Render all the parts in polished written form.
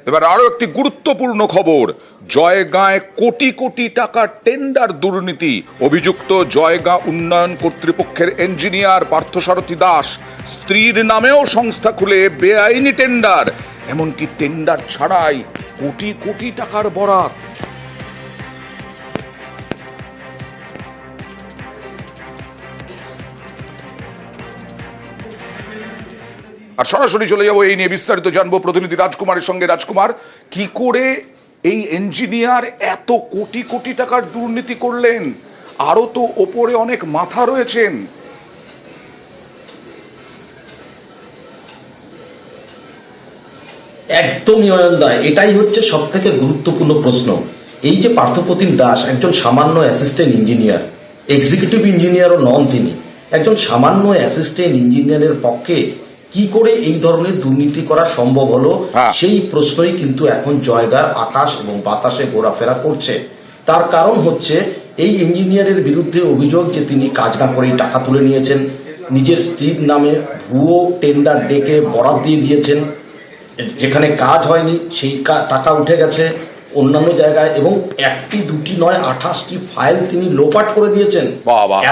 এবার আরো একটি গুরুত্বপূর্ণ খবর, জয়গাঁয় কোটি কোটি টাকার টেন্ডার দুর্নীতি। অভিযুক্ত জয়গাঁ উন্নয়ন কর্তৃপক্ষের ইঞ্জিনিয়ার পার্থসারথী দাস স্ত্রীর নামেও সংস্থা খুলে বেআইনি টেন্ডার, এমনকি টেন্ডার ছাড়াই কোটি কোটি টাকার বরাত। আর সরাসরি চলে যাবো এই নিয়ে বিস্তারিত জানবো প্রতিনিধি রাজকুমারের সঙ্গে। রাজকুমার, কি করে এই ইঞ্জিনিয়ার এত কোটি কোটি টাকার দুর্নীতি করলেন? আরো তো ওপরে অনেক মাথা রয়েছেন। একদমই অয়নদা, এটাই হচ্ছে সব থেকে গুরুত্বপূর্ণ প্রশ্ন। এই যে পার্থপ্রতিম দাস একজন সামান্য অ্যাসিস্ট্যান্ট ইঞ্জিনিয়ার, এক্সিকিউটিভ ইঞ্জিনিয়ারও নন তিনি, একজন সামান্য অ্যাসিস্ট্যান্ট ইঞ্জিনিয়ারের পক্ষে কি করে এই ধরনের দুর্নীতি করা সম্ভব হলো, সেই প্রশ্নই কিন্তু এখন জয়গাঁর আকাশ এবং বাতাসে ঘোরাফেরা করছে। তার কারণ হচ্ছে এই ইঞ্জিনিয়ারের বিরুদ্ধে অভিযোগ যে তিনি কাজ না করেই টাকা তুলে নিয়েছেন, নিজের স্ত্রীর নামে ভুয়ো টেন্ডার ডেকে বরাত দিয়ে দিয়েছেন, যেখানে কাজ হয়নি সেই টাকা উঠে গেছে অন্যান্য জায়গায়, এবং একটি দুটি নয় 28টি ফাইল তিনি লোপাট করে দিয়েছেন।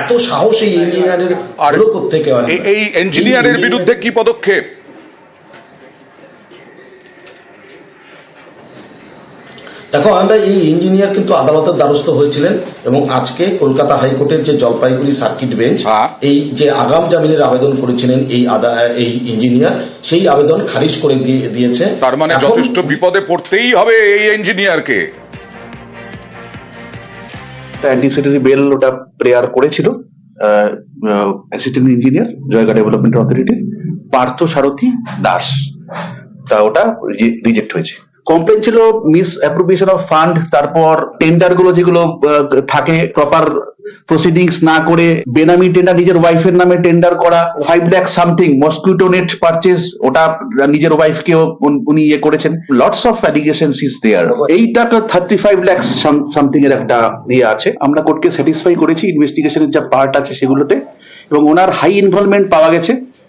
এত সাহস এই ইঞ্জিনিয়ারের আরো করতে এই ইঞ্জিনিয়ারের বিরুদ্ধে কি পদক্ষেপ? দেখো, আমরা এই ইঞ্জিনিয়ার কিন্তু আদালতের দ্বারস্থ হয়েছিলেন এবং আজকে কলকাতা হাইকোর্টের যে জলপাইগুড়ি সার্কিট বেঞ্চ এই যে আগাম জামিনের আবেদন করেছিলেন এই ইঞ্জিনিয়ার, সেই আবেদন খারিজ করে দিয়েছে। তার মানে যথেষ্ট বিপদে পড়তেই হবে এই ইঞ্জিনিয়ারকে। অ্যান্টিসিডারি বেল ওটা প্রেয়ার করেছিল assistant engineer Jaigaon development authority Parthasarathi Das, তা ওটা রিজেক্ট হয়েছে। কমপ্লেন ছিল মিস অ্যাপ্রোপ্রিয়েশন অফ ফান্ড, তারপর টেন্ডার গুলো যেগুলো থাকে প্রপার প্রসিডিংস না করে বেনামি টেন্ডার, নিজের ওয়াইফের নামে টেন্ডার করা, 5 lakh something mosquito net purchase, ওটা নিজের ওয়াইফকেও উনি ইয়ে করেছেন। Lots of allegations is there. এইটা 35 লাখ সামথিং এর একটা ইয়ে আছে। আমরা কোর্টকে স্যাটিসফাই করেছি ইনভেস্টিগেশনের যা পার্ট আছে সেগুলোতে, এবং ওনার হাই ইনভলভমেন্ট পাওয়া গেছে।